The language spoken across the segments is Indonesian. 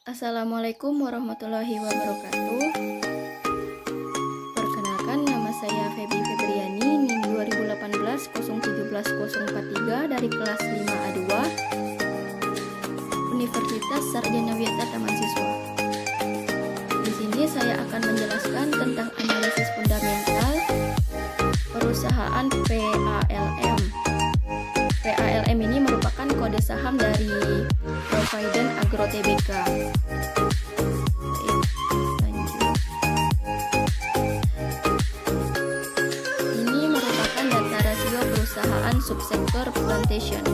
Assalamualaikum warahmatullahi wabarakatuh. Perkenalkan, nama saya Feby Febriani, NIM 2018 017043 dari kelas 5A2 Universitas Sarjana Wirta Taman Siswa. Di sini saya akan menjelaskan tentang analisis fundamental perusahaan PALM. PALM ini merupakan kode saham dari Provident Agro Tbk. Ini merupakan data rasio perusahaan subsektor plantation.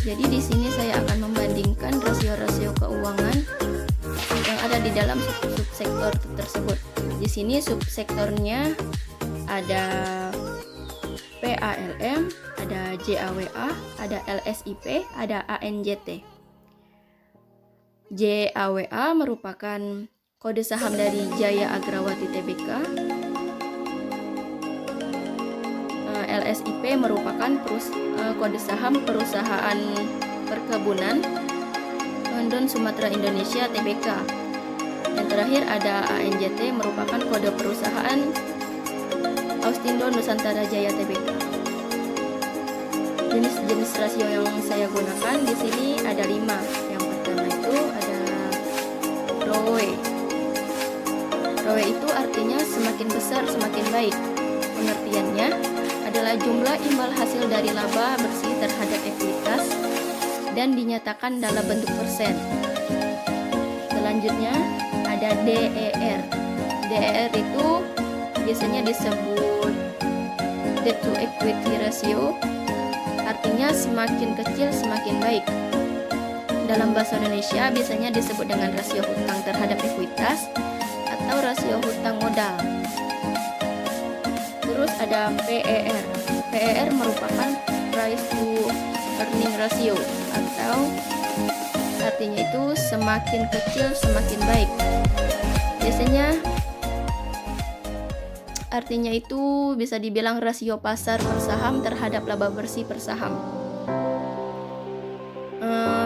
Jadi di sini saya akan membandingkan rasio-rasio keuangan yang ada di dalam subsektor tersebut. Di sini subsektornya ada PALM, ada JAWA, ada LSIP, ada ANJT. JAWA merupakan kode saham dari Jaya Agrawati Tbk. LSIP merupakan kode saham perusahaan perkebunan London Sumatera Indonesia Tbk. Yang terakhir ada ANJT merupakan kode perusahaan Austindo Nusantara Jaya Tbk. Jenis-jenis rasio yang saya gunakan di sini ada 5. Yang pertama itu ada ROE. ROE itu artinya semakin besar semakin baik. Pengertiannya adalah jumlah imbal hasil dari laba bersih terhadap ekuitas dan dinyatakan dalam bentuk persen. Selanjutnya ada DER. DER itu biasanya disebut debt to equity ratio, artinya semakin kecil semakin baik. Dalam bahasa Indonesia biasanya disebut dengan rasio hutang terhadap ekuitas atau rasio hutang modal. Terus ada PER. PER merupakan price to earning ratio, atau artinya itu semakin kecil semakin baik. Biasanya artinya itu bisa dibilang rasio pasar per saham terhadap laba bersih per saham.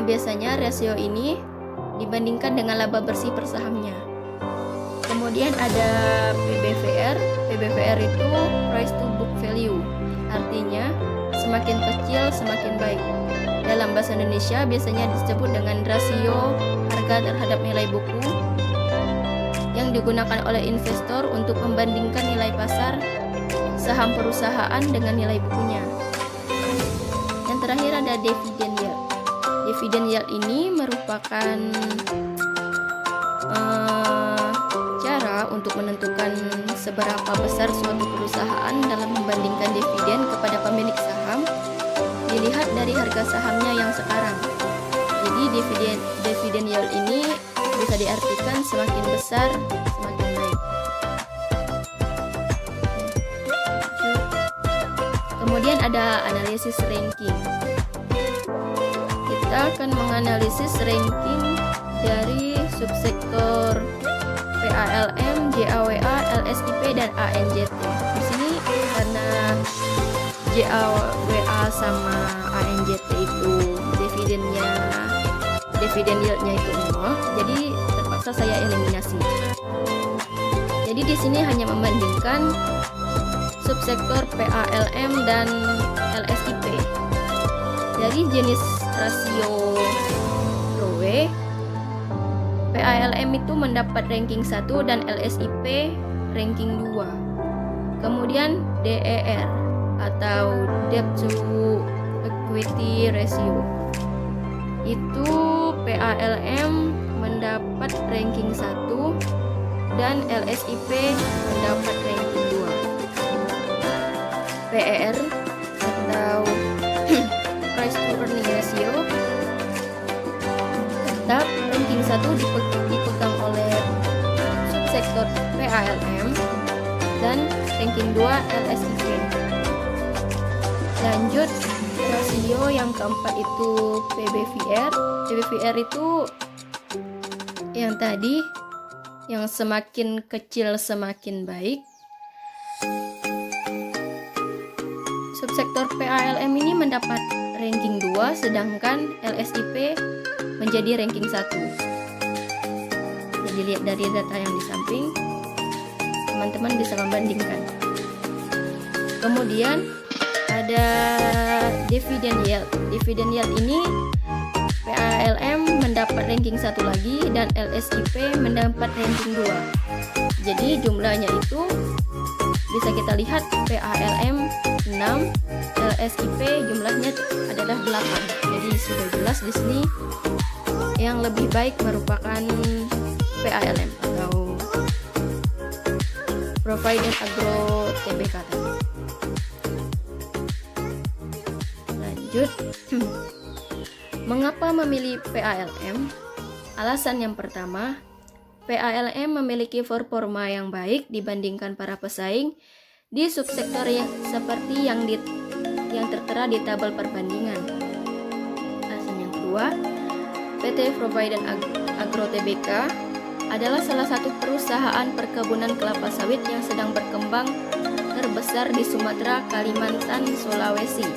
Biasanya rasio ini dibandingkan dengan laba bersih per sahamnya. Kemudian ada PBVR. PBVR itu price to book value, artinya semakin kecil semakin baik. Dalam bahasa Indonesia biasanya disebut dengan rasio harga terhadap nilai buku yang digunakan oleh investor untuk membandingkan nilai pasar saham perusahaan dengan nilai bukunya. Yang terakhir ada dividend yield. Dividend yield ini merupakan cara untuk menentukan seberapa besar suatu perusahaan dalam membandingkan dividen kepada pemilik saham dilihat dari harga sahamnya yang sekarang. Jadi dividen yield ini bisa diartikan semakin besar semakin baik. Kemudian ada analisis ranking. Kita akan menganalisis ranking dari subsektor PALM, JAWA, LSIP, dan ANJT. Di sini karena JAWA sama ANJT itu dividen yieldnya itu 0, jadi terpaksa saya eliminasi. Jadi di sini hanya membandingkan subsektor PALM dan LSIP. Dari jenis rasio ROE, PALM itu mendapat ranking 1 dan LSIP ranking 2. Kemudian DER atau debt to equity ratio. Itu PALM mendapat ranking 1 dan LSIP mendapat ranking 2. PER atau price to earning ratio tetap ranking 1 dipegang oleh subsektor PALM dan ranking 2 LSIP. Lanjut, rasio yang keempat itu PBVR. PBVR itu yang tadi, yang semakin kecil semakin baik. Subsektor PALM ini mendapat ranking 2, sedangkan LSIP menjadi ranking 1. dilihat dari data yang di samping, teman-teman bisa membandingkan. Kemudian ada dividend yield. Dividend yield ini PALM mendapat ranking 1 lagi dan LSIP mendapat ranking 2. Jadi jumlahnya itu bisa kita lihat PALM 6, LSIP jumlahnya adalah 8. Jadi sudah jelas di sini yang lebih baik merupakan PALM atau Provident Agro Tbk. Lanjut. Mengapa memilih PALM? Alasan yang pertama, PALM memiliki performa yang baik dibandingkan para pesaing di subsektor seperti yang tertera di tabel perbandingan. Alasan yang kedua, PT Provident Agro Tbk adalah salah satu perusahaan perkebunan kelapa sawit yang sedang berkembang terbesar di Sumatera, Kalimantan, Sulawesi.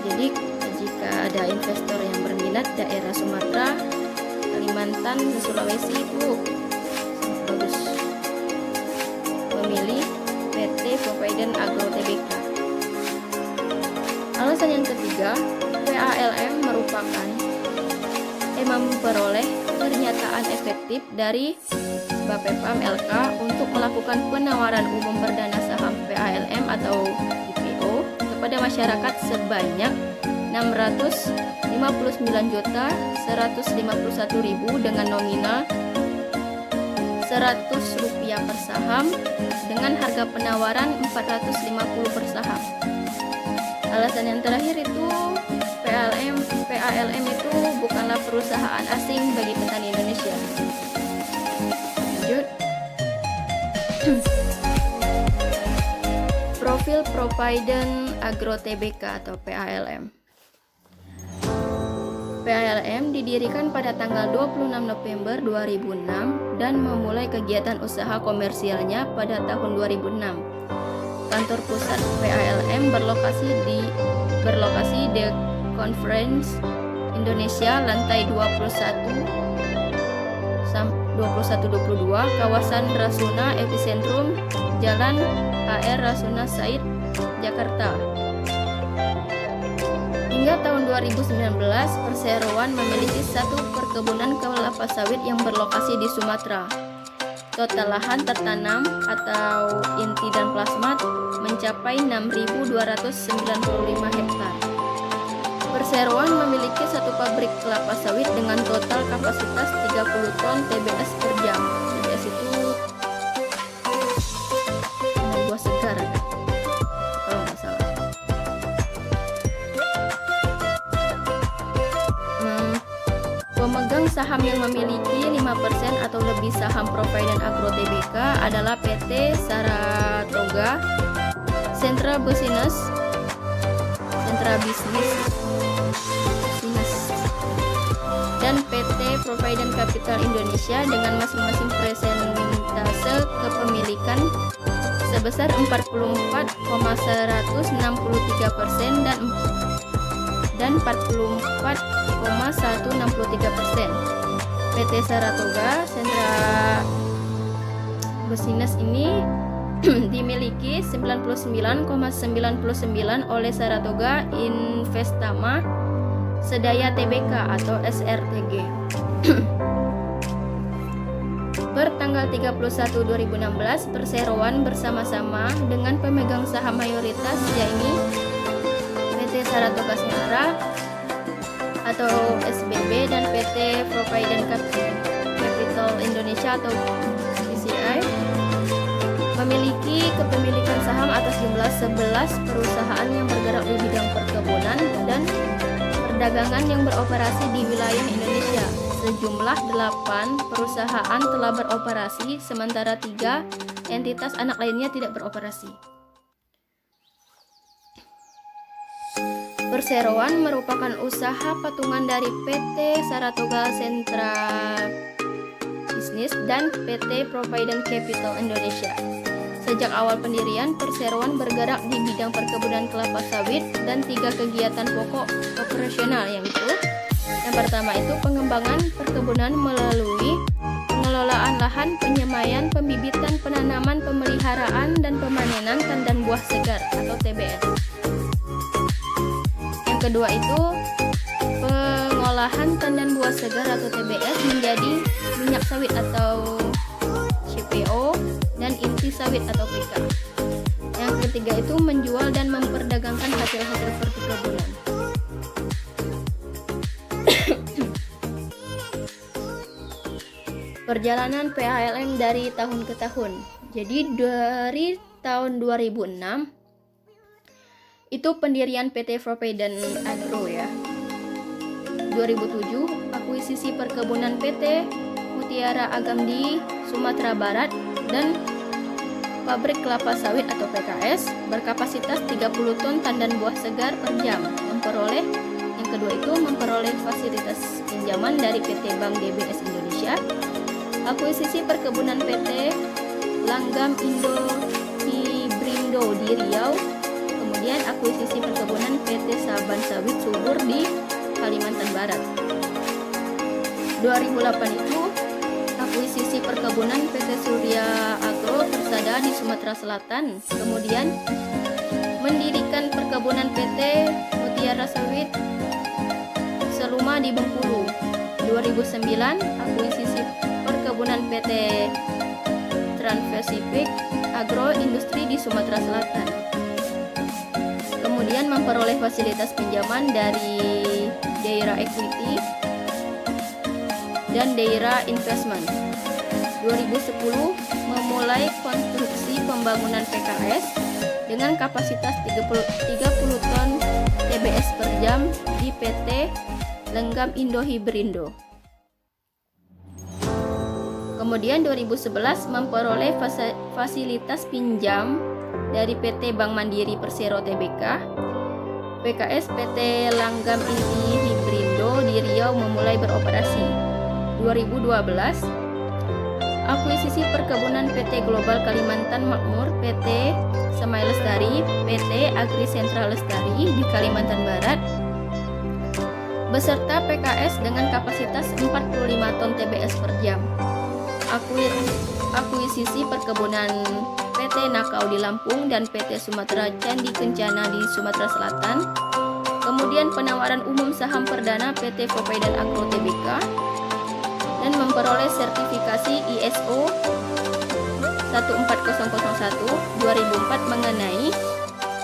Jadi jika ada investor yang berminat daerah Sumatera, Kalimantan, dan Sulawesi itu sangat bagus memilih PT Provident Agro Tbk. Alasan yang ketiga, PALM memperoleh pernyataan efektif dari Bapepam LK untuk melakukan penawaran umum perdana saham PALM atau IPO kepada masyarakat sebanyak 659.151.000 dengan nominal Rp100 per saham dengan harga penawaran Rp450 per saham. Alasan yang terakhir itu PALM itu bukanlah perusahaan asing bagi petani Indonesia. Lanjut. Profil Provident Agro Tbk atau PALM. PALM didirikan pada tanggal 26 November 2006 dan memulai kegiatan usaha komersialnya pada tahun 2006. Kantor pusat PALM berlokasi di Conference Indonesia lantai 21-22 kawasan Rasuna Epicentrum Jalan HR Rasuna Said, Jakarta. Hingga tahun 2019, perseroan memiliki satu perkebunan kelapa sawit yang berlokasi di Sumatera. Total lahan tertanam atau inti dan plasma mencapai 6.295 hektar. Perseroan memiliki satu pabrik kelapa sawit dengan total kapasitas 30 ton TBS per jam. TBS itu buah segar, kalau nggak salah. Pemegang saham yang memiliki 5% atau lebih saham Provident Agro Tbk adalah PT Saratoga Sentra Business dan PT Provident Capital Indonesia dengan masing-masing persentase kepemilikan sebesar 44,163% dan 44,163%. PT Saratoga Sentra Business ini dimiliki 99,99 oleh Saratoga Investama Sedaya Tbk atau SRTG. Per tanggal 31/2016, perseroan bersama-sama dengan pemegang saham mayoritas yaitu PT Saratoga Sentra atau SBB dan PT Provident Capital Indonesia atau PCI memiliki kepemilikan saham atas jumlah 11 perusahaan yang bergerak di bidang perkebunan dan perdagangan yang beroperasi di wilayah Indonesia. Sejumlah 8 perusahaan telah beroperasi, sementara 3 entitas anak lainnya tidak beroperasi. Perseroan merupakan usaha patungan dari PT Saratoga Sentra Business dan PT Provident Capital Indonesia. Sejak awal pendirian, perseroan bergerak di bidang perkebunan kelapa sawit dan 3 kegiatan pokok operasional, yaitu yang pertama itu pengembangan perkebunan melalui pengelolaan pengelolaan lahan, penyemaian, pembibitan, penanaman, pemeliharaan, dan pemanenan tandan buah segar atau TBS. Yang kedua itu pengolahan tandan buah segar atau TBS menjadi minyak sawit atau CPO dan inti sawit atau PK. Yang ketiga itu menjual dan memperdagangkan hasil-hasil perkebunan. Perjalanan PHLM dari tahun ke tahun. Jadi dari tahun 2006 itu pendirian PT Propedan Agro ya. 2007 akuisisi perkebunan PT Mutiara Agam di Sumatera Barat dan pabrik kelapa sawit atau PKS berkapasitas 30 ton tandan buah segar per jam. Yang kedua itu memperoleh fasilitas pinjaman dari PT Bank DBS Indonesia. Akuisisi perkebunan PT Langgam Indo Hibrindo di Riau. Kemudian akuisisi perkebunan PT Saban Sawit Subur di Kalimantan Barat. 2008 itu akuisisi perkebunan PT Surya Agro Persada di Sumatera Selatan. Kemudian mendirikan perkebunan PT Mutiara Sawit Seluma di Bengkulu. 2009 akuisisi perkebunan PT Trans-Pacific Agro Industri di Sumatera Selatan. Kemudian memperoleh fasilitas pinjaman dari Daerah Equity dan Daerah Investment. 2010 memulai konstruksi pembangunan PKS dengan kapasitas 30 ton TBS per jam di PT Langgam Indo Hibrindo. Kemudian 2011 memperoleh fasilitas pinjam dari PT Bank Mandiri Persero Tbk. PKS PT Langgam Indo Hibrindo di Riau memulai beroperasi. 2012 akuisisi perkebunan PT Global Kalimantan Makmur, PT Semai Lestari, PT Agri Sentra Lestari di Kalimantan Barat beserta PKS dengan kapasitas 45 ton TBS per jam. Akuisisi perkebunan PT Nakau di Lampung dan PT Sumatera Candi Kencana di Sumatera Selatan. Kemudian penawaran umum saham perdana PT Propedan Agro Tbk dan memperoleh sertifikasi ISO 14001 2004 mengenai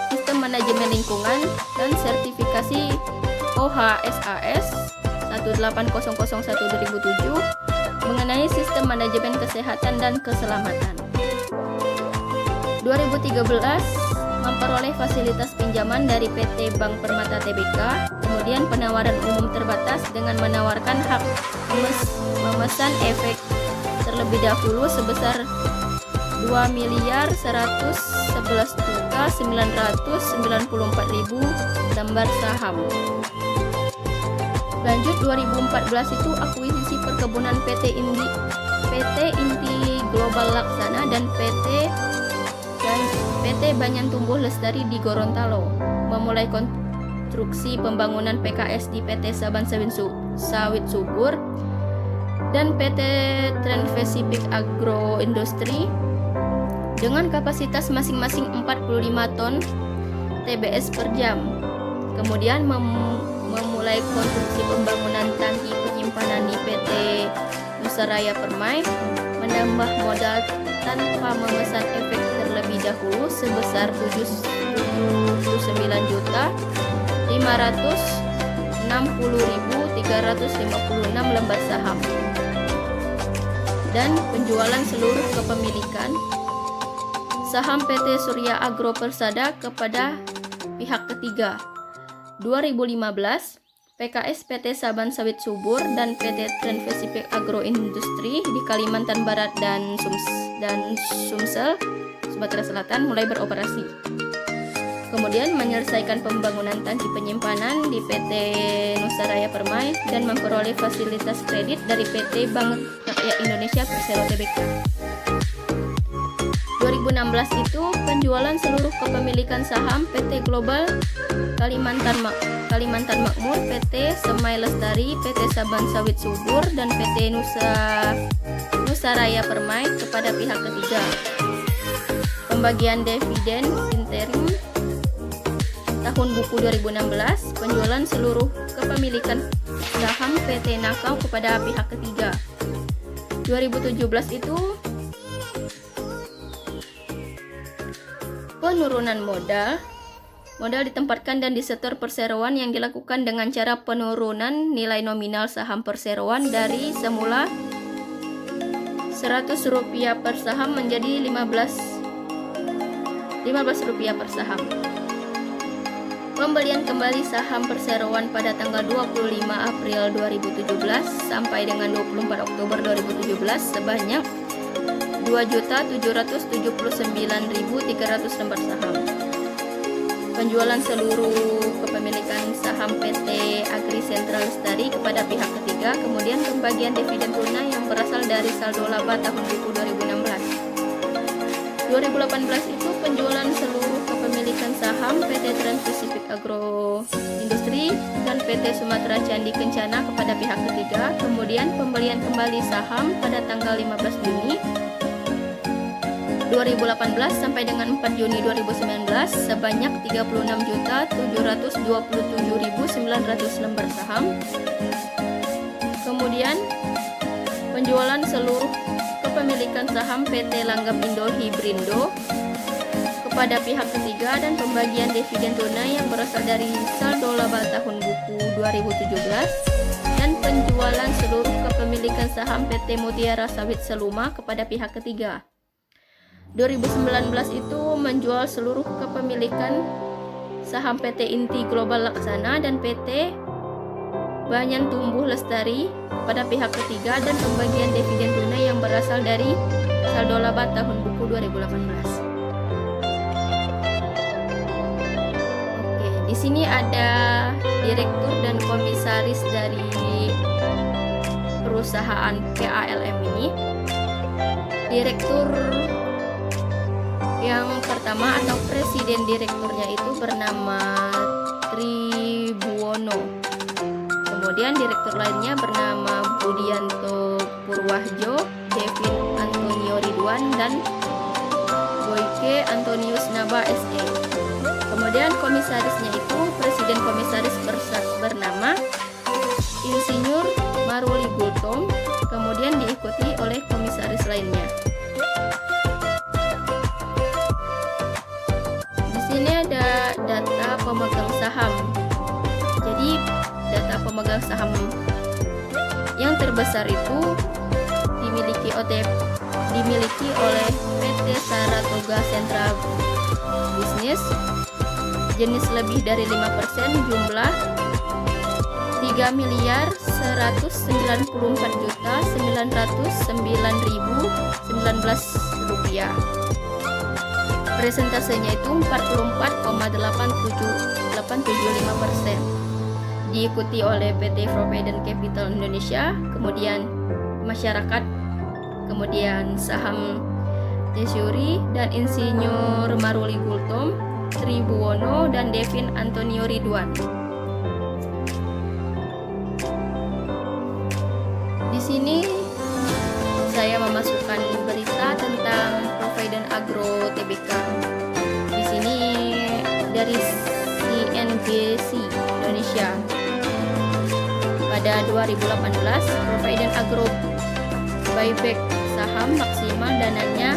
sistem manajemen lingkungan dan sertifikasi OHSAS 18001 2007 mengenai sistem manajemen kesehatan dan keselamatan. 2013 memperoleh fasilitas pinjaman dari PT Bank Permata Tbk, kemudian penawaran umum terbatas dengan menawarkan hak memesan efek terlebih dahulu sebesar 2.111.994.000 lembar saham. Lanjut 2014 itu akuisisi perkebunan PT Inti Global Laksana dan PT Banyan Tumbuh Lestari di Gorontalo memulai konstruksi pembangunan PKS di PT Saban Sawit Subur dan PT Trans-Pacific Agro Industri dengan kapasitas masing-masing 45 ton TBS per jam. Kemudian memulai konstruksi pembangunan tangki penyimpanan di PT Nusaraya Permai, menambah modal tanpa memesan efek terlebih dahulu sebesar 79.560.356 lembar saham dan penjualan seluruh kepemilikan saham PT Surya Agro Persada kepada pihak ketiga. 2015 PKS PT Saban Sawit Subur dan PT Trans-Pacific Agro Industri di Kalimantan Barat dan Sumsel, Sumatera Selatan mulai beroperasi. Kemudian menyelesaikan pembangunan tangki penyimpanan di PT Nusaraya Permai dan memperoleh fasilitas kredit dari PT Bank Rakyat Indonesia Persero Tbk. 2016 itu penjualan seluruh kepemilikan saham PT Global Kalimantan Makmur, PT Semai Lestari, PT Saban Sawit Subur, dan PT Nusa Raya Permai kepada pihak ketiga. Pembagian dividen interim tahun buku 2016, penjualan seluruh kepemilikan saham PT Nakau kepada pihak ketiga. 2017 itu penurunan modal ditempatkan dan disetor perseroan yang dilakukan dengan cara penurunan nilai nominal saham perseroan dari semula Rp100 per saham menjadi Rp15 per saham. Pembelian kembali saham perseroan pada tanggal 25 April 2017 sampai dengan 24 Oktober 2017 sebanyak 2.779.300 lembar saham. Penjualan seluruh kepemilikan saham PT Agri Sentral Lestari kepada pihak ketiga, kemudian pembagian dividen tunai yang berasal dari saldo laba tahun buku 2016. 2018 itu penjualan seluruh kepemilikan saham PT Trans-Pacific Agro Industri dan PT Sumatera Candi Kencana kepada pihak ketiga, kemudian pembelian kembali saham pada tanggal 15 Juni 2018 sampai dengan 4 Juni 2019 sebanyak 36.727.900 lembar saham. Kemudian penjualan seluruh kepemilikan saham PT Langgam Indo Hibrindo kepada pihak ketiga dan pembagian dividen tunai yang berasal dari saldo laba tahun buku 2017 dan penjualan seluruh kepemilikan saham PT Mutiara Sawit Seluma kepada pihak ketiga. 2019 itu menjual seluruh kepemilikan saham PT Inti Global Laksana dan PT Banyan Tumbuh Lestari pada pihak ketiga dan pembagian dividen tunai yang berasal dari saldo laba tahun buku 2018. Oke, di sini ada direktur dan komisaris dari perusahaan PALM ini. Direktur yang pertama atau presiden direkturnya itu bernama Tribuwono. Kemudian direktur lainnya bernama Budianto Purwahjo, Devin Antonio Ridwan, dan Boyke Antonius Naba SE. Kemudian komisarisnya itu presiden komisaris bernama Insinyur Maruli Gultom, kemudian diikuti oleh komisaris lainnya. Ini ada data pemegang saham. Jadi data pemegang saham yang terbesar itu dimiliki oleh PT Saratoga Central Business, jenis lebih dari 5%, jumlah 3.194.909.019 rupiah. Presentasenya itu 44,875%. Diikuti oleh PT Provident Capital Indonesia, kemudian masyarakat, kemudian saham Tesuri dan Insinyur Maruli Gultom, Tribuwono, dan Devin Antonio Ridwan. Di sini saya memasukkan berita tentang Provident Agro Tbk. Di sini dari CNBC Indonesia. Pada 2018, Provident Agro buyback saham maksimal dananya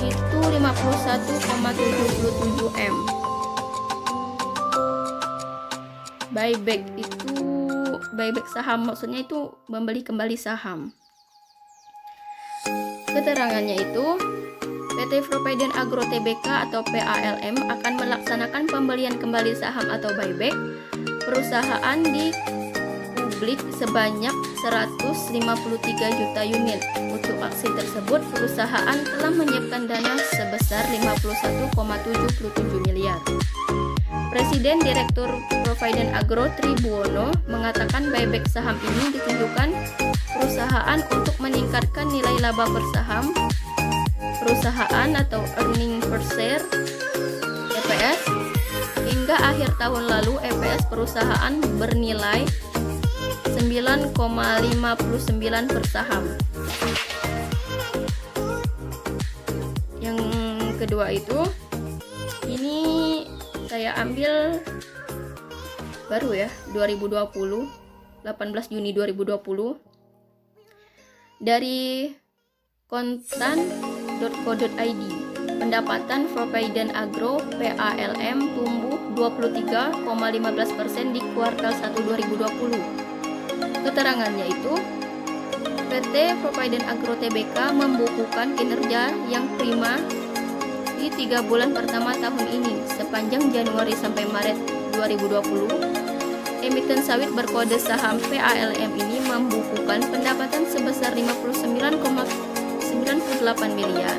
itu 51,77 M. Buyback saham maksudnya itu membeli kembali saham. Keterangannya itu, PT Provident Agro Tbk atau PALM akan melaksanakan pembelian kembali saham atau buyback perusahaan di publik sebanyak 153 juta unit. Untuk aksi tersebut, perusahaan telah menyiapkan dana sebesar 51,77 miliar. Presiden Direktur Provident Agro Tribuwono mengatakan buyback saham ini ditunjukkan perusahaan untuk meningkatkan nilai laba per saham perusahaan atau earning per share (EPS) Hingga akhir tahun lalu EPS perusahaan bernilai 9,59 per saham. Yang kedua itu, ini saya ambil baru ya, 2020, 18 Juni 2020 dari kontan.co.id. Pendapatan Provident Agro PALM tumbuh 23,15% di kuartal 1 2020. Keterangannya itu, PT Provident Agro Tbk membukukan kinerja yang prima di 3 bulan pertama tahun ini. Sepanjang Januari sampai Maret 2020, emiten sawit berkode saham PALM ini membukukan pendapatan sebesar 59,98 miliar.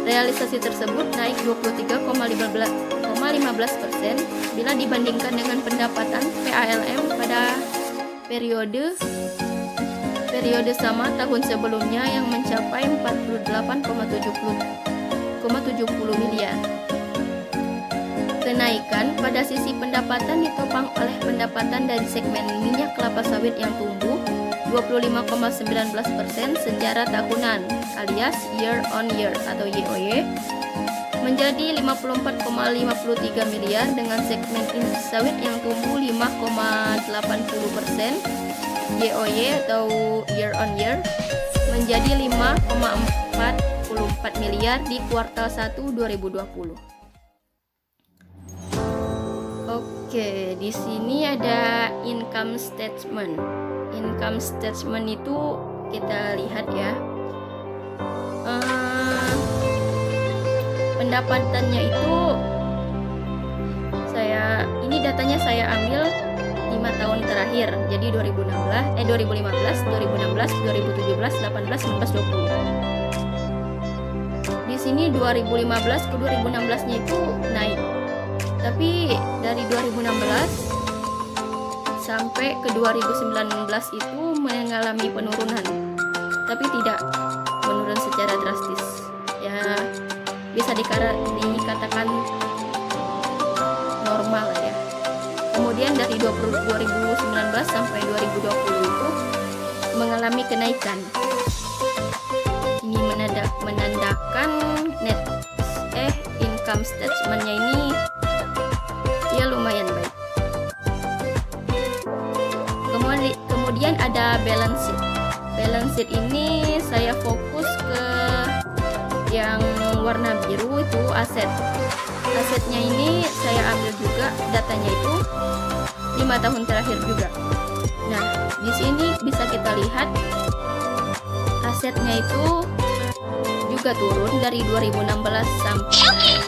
Realisasi tersebut naik 23,15% bila dibandingkan dengan pendapatan PALM pada periode sama tahun sebelumnya yang mencapai 48,70 miliar. Kenaikan pada sisi pendapatan ditopang oleh pendapatan dari segmen minyak kelapa sawit yang tumbuh 25,19% secara tahunan alias year on year atau YOY menjadi 54,53 miliar dengan segmen inti sawit yang tumbuh 5,80% YOY atau year on year menjadi 5,44 miliar di kuartal 1 2020. Oke, di sini ada income statement. Income statement itu kita lihat ya. Pendapatannya itu ini datanya saya ambil 5 tahun terakhir. Jadi 2015, 2016, 2017, 18, 19, 20. Di sini 2015 ke 2016-nya itu naik. Tapi dari 2016 sampai ke 2019 itu mengalami penurunan. Tapi tidak menurun secara drastis. Ya, bisa dikatakan normal ya. Kemudian dari 2019 sampai 2020 itu mengalami kenaikan. Ini menandakan income statement-nya ini ya lumayan baik. Kemudian ada balance sheet. Balance sheet ini saya fokus ke yang warna biru itu aset. Asetnya ini saya ambil juga datanya itu 5 tahun terakhir juga. Nah, di sini bisa kita lihat asetnya itu juga turun dari 2016 sampai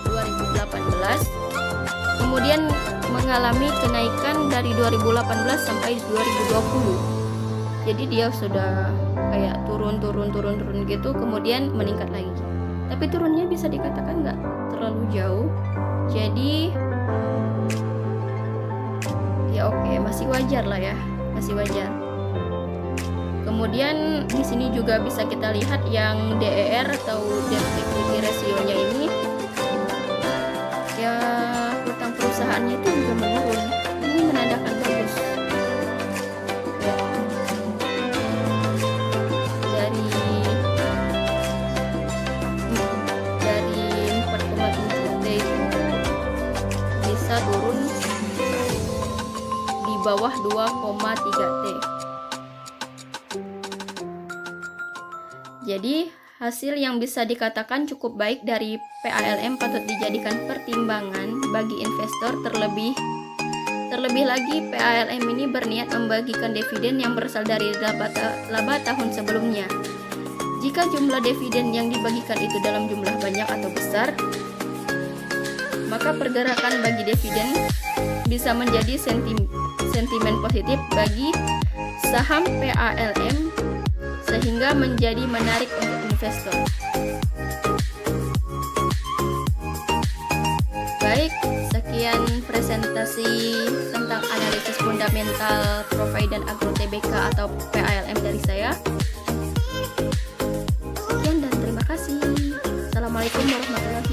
2018. Kemudian mengalami kenaikan dari 2018 sampai 2020. Jadi dia sudah kayak turun gitu, kemudian meningkat lagi. Tapi turunnya bisa dikatakan nggak terlalu jauh. Jadi ya oke, masih wajar lah ya, masih wajar. Kemudian di sini juga bisa kita lihat yang DER atau debt equity ratio-nya ini ya, utang perusahaannya itu juga menurun. Ini menandakan bagus ya. Dari 4,7 T itu bisa turun di bawah 2,3 T. Jadi hasil yang bisa dikatakan cukup baik dari PALM patut dijadikan pertimbangan bagi investor. Terlebih lagi PALM ini berniat membagikan dividen yang berasal dari laba tahun sebelumnya. Jika jumlah dividen yang dibagikan itu dalam jumlah banyak atau besar, maka pergerakan bagi dividen bisa menjadi sentimen positif bagi saham PALM sehingga menjadi menarik untuk investor. Baik, sekian presentasi tentang analisis fundamental Provident Agro Tbk atau PALM dari saya. Sekian dan terima kasih. Assalamualaikum warahmatullahi wabarakatuh.